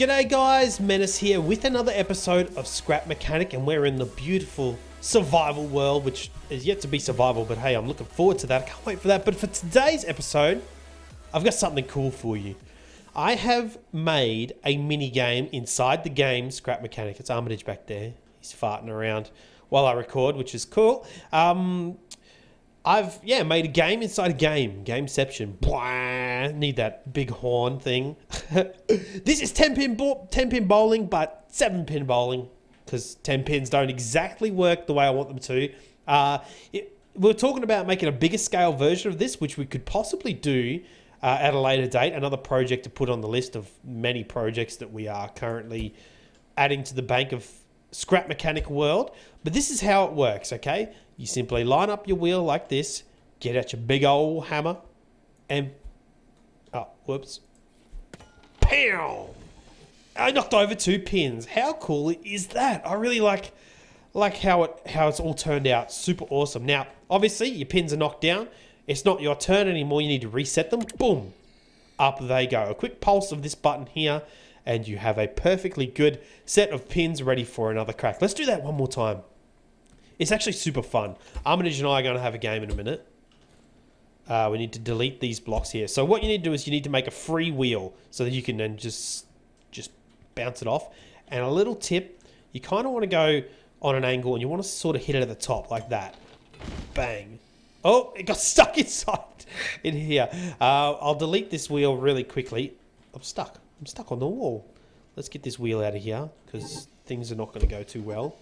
G'day guys, Mennace here with another episode of Scrap Mechanic, and we're in the beautiful survival world, which is yet to be survival, but hey, I'm looking forward to that. I can't wait for that. But for today's episode, I've got something cool for you. I have made a mini game inside the game Scrap Mechanic. It's Armitage back there. He's farting around while I record, which is cool. I've made a game inside a game. Gameception. Bwah, need that big horn thing. This is 10-pin bowling, but 7-pin bowling, because 10 pins don't exactly work the way I want them to. We're talking about making a bigger scale version of this, which we could possibly do at a later date. Another project to put on the list of many projects that we are currently adding to the bank of Scrap Mechanic world. But this is how it works, okay? You simply line up your wheel like this, get out your big old hammer, and... oh, whoops. Pow! I knocked over 2 pins. How cool is that? I really like how it's all turned out. Super awesome. Now, obviously, your pins are knocked down. It's not your turn anymore. You need to reset them. Boom! Up they go. A quick pulse of this button here, and you have a perfectly good set of pins ready for another crack. Let's do that one more time. It's actually super fun. Armitage and I are going to have a game in a minute. We need to delete these blocks here. So what you need to do is you need to make a free wheel so that you can then just bounce it off. And a little tip, you kind of want to go on an angle and you want to sort of hit it at the top like that. Bang. Oh, it got stuck inside in here. I'll delete this wheel really quickly. I'm stuck on the wall. Let's get this wheel out of here because things are not going to go too well.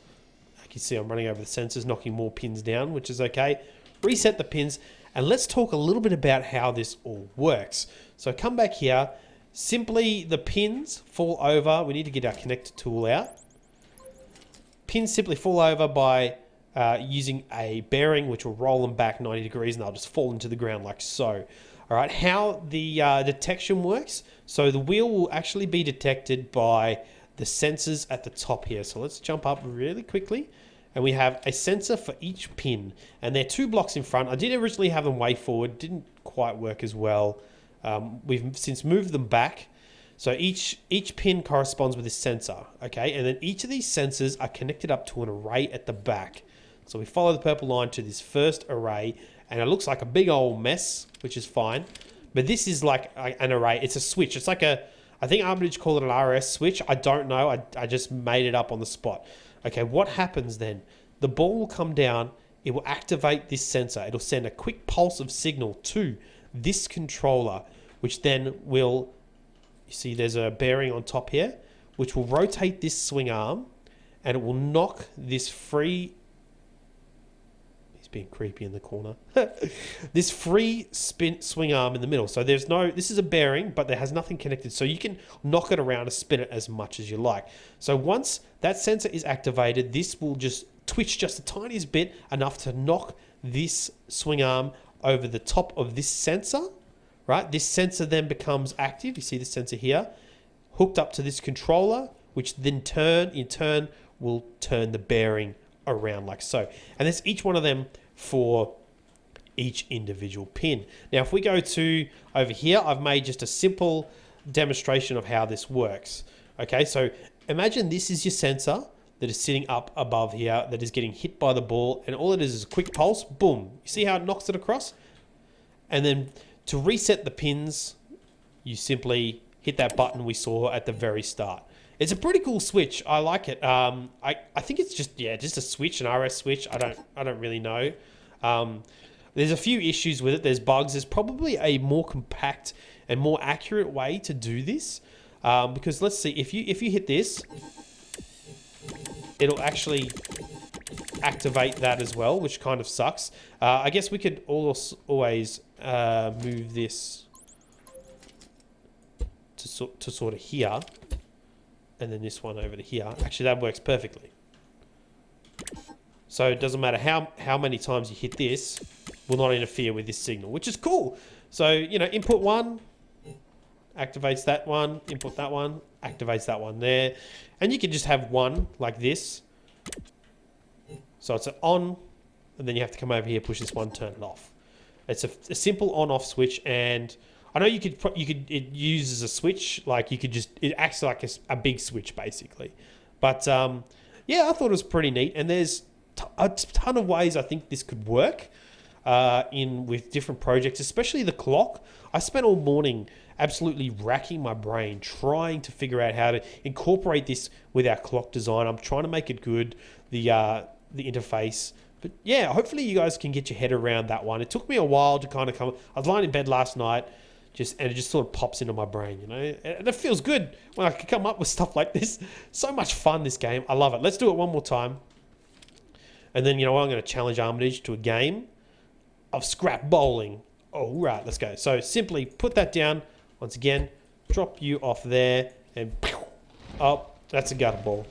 You can see I'm running over the sensors, knocking more pins down, which is okay. Reset the pins, and let's talk a little bit about how this all works. So come back here. Simply, the pins fall over. We need to get our connector tool out. Pins simply fall over by using a bearing, which will roll them back 90 degrees, and they'll just fall into the ground like so. All right, how the detection works. So the wheel will actually be detected by the sensors at the top here. So let's jump up really quickly. And we have a sensor for each pin. And they're 2 blocks in front. I did originally have them way forward. Didn't quite work as well. We've since moved them back. So each pin corresponds with this sensor. Okay, and then each of these sensors are connected up to an array at the back. So we follow the purple line to this first array. And it looks like a big old mess, which is fine. But this is like an array. It's a switch. It's like a... I think Armitage called it an RS switch. I don't know. I just made it up on the spot. Okay, what happens then? The ball will come down. It will activate this sensor. It'll send a quick pulse of signal to this controller, which then will... You see there's a bearing on top here, which will rotate this swing arm, and it will knock this free... being creepy in the corner. This free swing arm in the middle. So there's no, this is a bearing, but there has nothing connected. So you can knock it around and spin it as much as you like. So once that sensor is activated, this will just twitch just the tiniest bit, enough to knock this swing arm over the top of this sensor, right? This sensor then becomes active. You see the sensor here, hooked up to this controller, which then in turn will turn the bearing around like so. And there's each one of them for each individual pin. Now, if we go to over here, I've made just a simple demonstration of how this works. Okay, so imagine this is your sensor that is sitting up above here that is getting hit by the ball, and all it is a quick pulse, boom. You see how it knocks it across? And then to reset the pins, you simply hit that button we saw at the very start. It's a pretty cool switch. I like it. I think it's just a switch, an RS switch. I don't really know. There's a few issues with it. There's bugs. There's probably a more compact and more accurate way to do this. Because let's see, if you hit this, it'll actually activate that as well, which kind of sucks. I guess we could always move this to sort of here. And then this one over to here. Actually, that works perfectly. So it doesn't matter how many times you hit this, will not interfere with this signal, which is cool. So, you know, input 1, activates that one, input that one, activates that one there. And you can just have one like this. So it's an on, and then you have to come over here, push this one, turn it off. It's a simple on-off switch, and I know it uses a switch, like it acts like a big switch basically. But yeah, I thought it was pretty neat. And there's a ton of ways I think this could work with different projects, especially the clock. I spent all morning absolutely racking my brain trying to figure out how to incorporate this with our clock design. I'm trying to make it good, the interface. But yeah, hopefully you guys can get your head around that one. It took me a while to kind of come. I was lying in bed last night, and it just sort of pops into my brain, and it feels good when I can come up with stuff like this. So much fun, this game. I love it. Let's do it one more time. And then, I'm going to challenge Armitage to a game of scrap bowling. All right, let's go. So simply put that down. Once again, drop you off there, and oh, that's a gutter ball.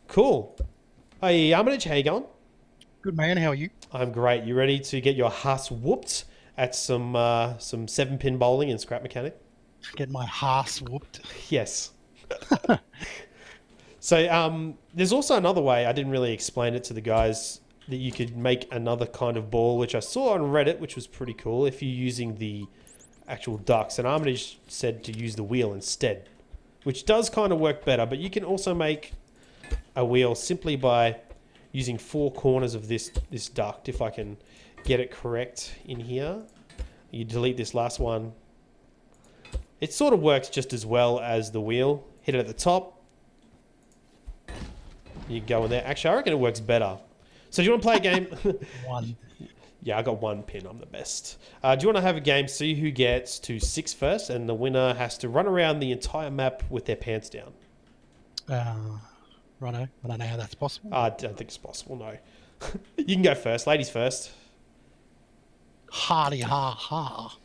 Cool. Hey, Armitage, how you going? Good man, how are you? I'm great. You ready to get your ass whooped at some 7-pin bowling and scrap mechanic? Get my ass whooped. Yes. So there's also another way, I didn't really explain it to the guys, that you could make another kind of ball, which I saw on Reddit, which was pretty cool, if you're using the actual ducks. And Armitage said to use the wheel instead, which does kind of work better, but you can also make a wheel simply by using 4 corners of this duct. If I can get it correct in here, you delete this last one. It sort of works just as well as the wheel. Hit it at the top. You go in there. Actually, I reckon it works better. So do you want to play a game? 1. Yeah, I got 1 pin. I'm the best. Do you want to have a game, see who gets to 6 first, and the winner has to run around the entire map with their pants down? Righto. I don't know how that's possible. I don't think it's possible, no. You can go first. Ladies first. Hardy ha ha.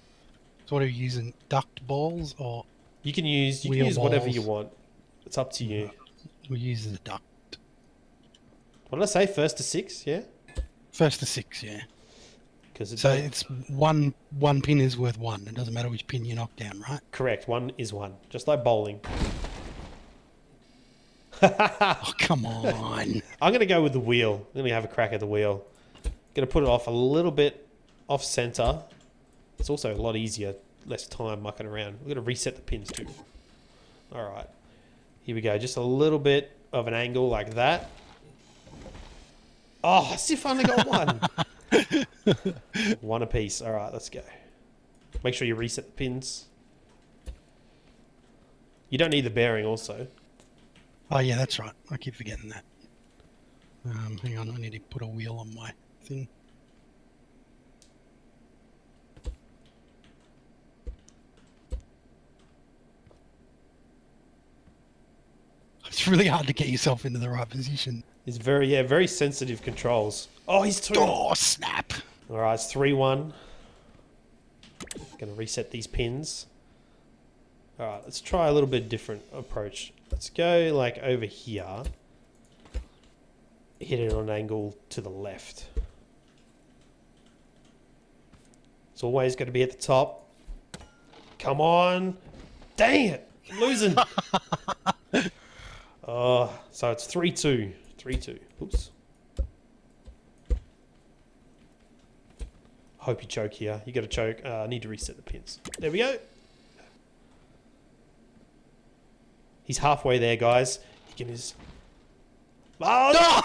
So what are you using? Duct balls or You can use whatever you want. It's up to you. we use the duct? What did I say? First to 6, yeah? First to 6, yeah. So it's one pin is worth 1. It doesn't matter which pin you knock down, right? correct. 1 is 1. Just like bowling. Oh, come on. I'm going to go with the wheel. I'm going to have a crack at the wheel. Going to put it off a little bit off center. It's also a lot easier. Less time mucking around. We're going to reset the pins too. All right. Here we go. Just a little bit of an angle like that. Oh, as if I only got 1. 1 apiece. All right, let's go. Make sure you reset the pins. You don't need the bearing also. Oh, yeah, that's right. I keep forgetting that. Hang on, I need to put a wheel on my thing. It's really hard to get yourself into the right position. It's very sensitive controls. Oh, he's 2. Oh, snap. All right, it's 3-1. Going to reset these pins. All right, let's try a little bit different approach. Let's go like over here. Hit it on an angle to the left. It's always got to be at the top. Come on. Dang it. I'm losing. Oh, so it's 3-2. 3-2. Oops. Hope you choke here. You got to choke. I need to reset the pins. There we go. He's halfway there, guys. He can his. Oh!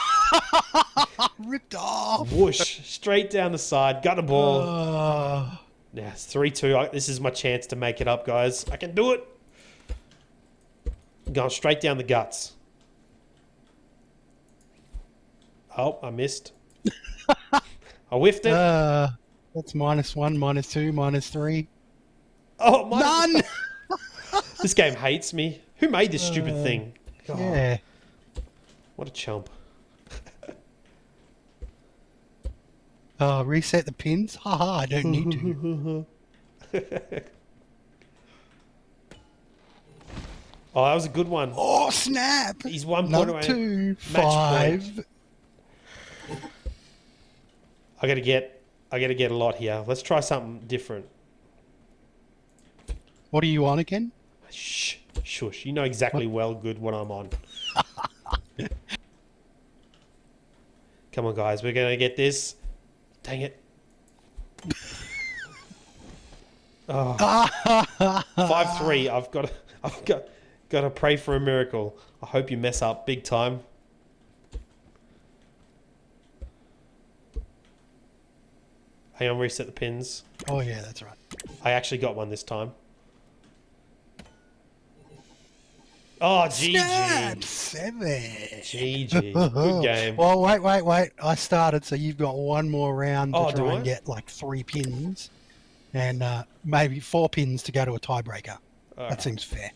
Ripped off. Whoosh. Straight down the side. Got a ball. Now it's 3-2. This is my chance to make it up, guys. I can do it. Going straight down the guts. Oh, I missed. I whiffed it. That's -1, -2, -3. Oh, None! This game hates me. Who made this stupid thing? God, Yeah. what a chump. Reset the pins? Haha, I don't need to. Oh, that was a good one. Oh, snap! He's 1 point Number away. 2, Match 5. I gotta get a lot here. Let's try something different. What are you on again? Shh, shush. You know exactly good what I'm on. Come on, guys. We're gonna get this. Dang it. Oh, 5-3. I've got to pray for a miracle. I hope you mess up big time. Hang on, reset the pins. Oh yeah, that's right. I actually got one this time. Oh, Snap! GG. 7. GG. Good game. Well, wait. I started, so you've got one more round to Oh, do try I? and get like 3 pins, and maybe 4 pins to go to a tiebreaker. Alright. That seems fair.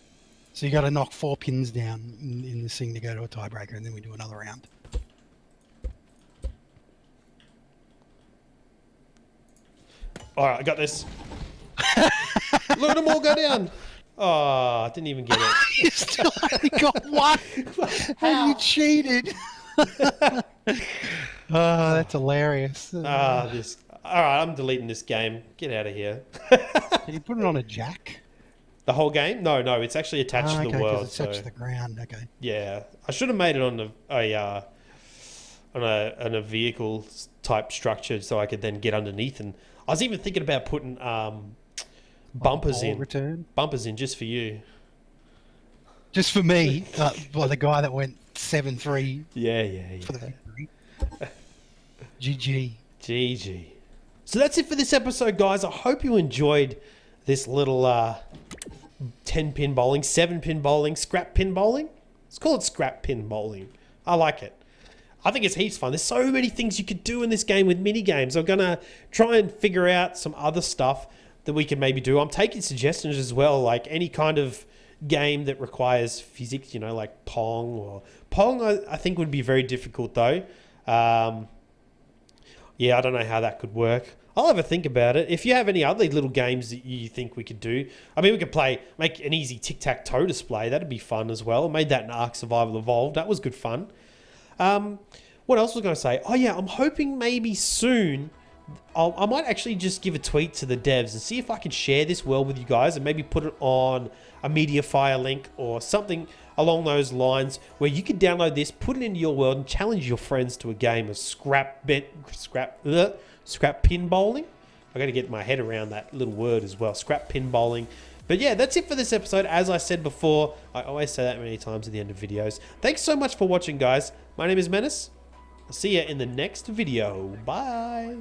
So you got to knock 4 pins down in this thing to go to a tiebreaker, and then we do another round. Alright, I got this. Look at them all go down. Oh, I didn't even get it. You still only got one, and you cheated. Oh, that's hilarious. This. Alright, I'm deleting this game. Get out of here. Can you put it on a jack? The whole game? No, it's actually attached to the Okay, world. because it's touched the ground. Okay. Yeah, I should have made it on a vehicle type structure so I could then get underneath. And I was even thinking about putting bumpers in. Return. Bumpers in just for you. Just for me, by the guy that went 7-3 Yeah. for the victory. GG. GG. So that's it for this episode, guys. I hope you enjoyed this little 10-pin bowling, 7-pin bowling, scrap pin bowling. Let's call it scrap pin bowling. I like it. I think it's heaps fun. There's so many things you could do in this game with mini games. I'm going to try and figure out some other stuff that we can maybe do. I'm taking suggestions as well, like any kind of game that requires physics, you know, like Pong. I think would be very difficult though. Yeah, I don't know how that could work. I'll have a think about it. If you have any other little games that you think we could do, I mean, we could make an easy tic-tac-toe display. That'd be fun as well. I made that in Ark Survival Evolved. That was good fun. What else was I going to say? Oh yeah, I'm hoping maybe soon I might actually just give a tweet to the devs and see if I can share this world with you guys and maybe put it on a Mediafire link or something along those lines where you can download this, put it into your world and challenge your friends to a game of scrap pin bowling. I got to get my head around that little word as well, scrap pin bowling. But yeah, that's it for this episode. As I said before, I always say that many times at the end of videos. Thanks so much for watching, guys. My name is Mennace. I'll see you in the next video. Bye.